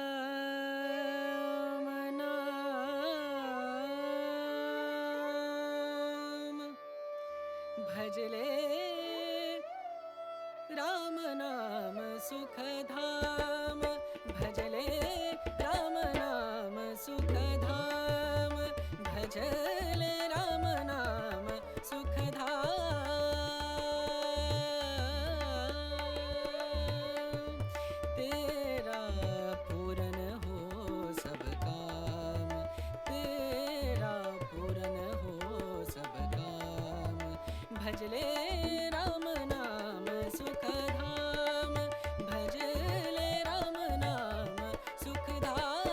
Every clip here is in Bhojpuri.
राम नाम भजले राम नाम सुखधाम भजले राम नाम सुखधाम भजले राम नाम सुखधाम तेरा पूरन हो सब काम तेरा पूरन हो सब काम भजले राम नाम सुखधाम भजले राम नाम सुखधाम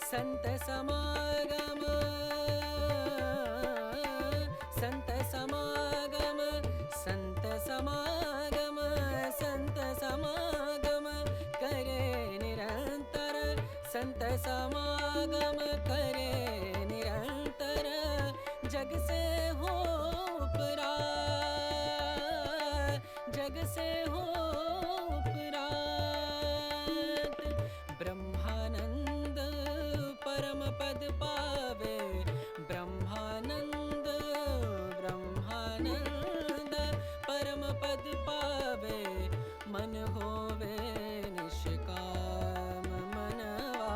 संत समागम संत समागम संत समागम संत समागम करे निरंतर संत समागम करे निरंतर जग से हो उपरात जग से हो उपरात ब्रह्मानंद परम पद पावे ब्रह्मानंद ब्रह्मानंद परम पद पावे मन होवे निष्काम मनवा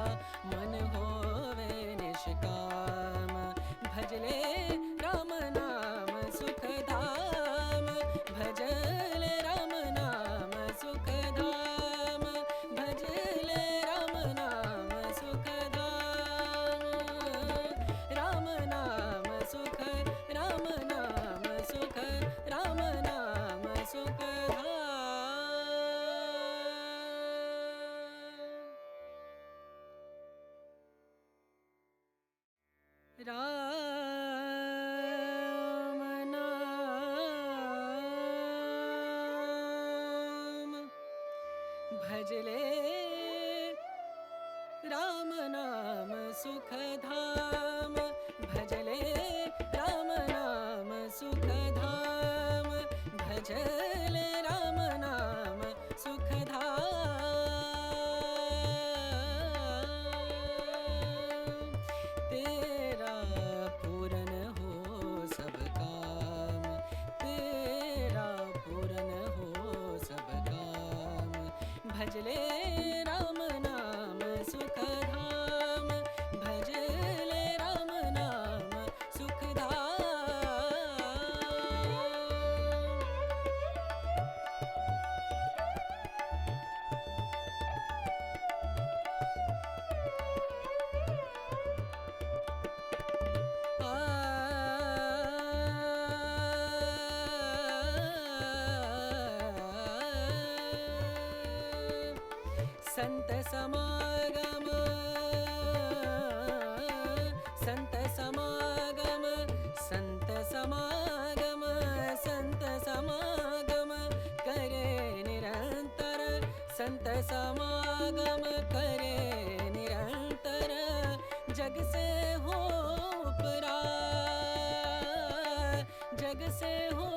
मन होवे निष्काम भजले राम नाम सुखधाम भजले राम नाम सुखधाम भजले राम नाम सुखधाम राम नाम सुख राम नाम सुख राम नाम सुखधाम राम नाम भजले राम नाम सुखधाम भजले राम नाम सुखधाम भजले राम नाम सुखधाम तेरा पूरन हो सब काम तेरा पूरन हो सब काम भजले राम नाम सुखधाम भजले राम नाम सुखधाम संत समागम संत समागम संत समागम संत समागम करे निरंतर संत समागम करे निरंतर जग से हो उपरात जग से हो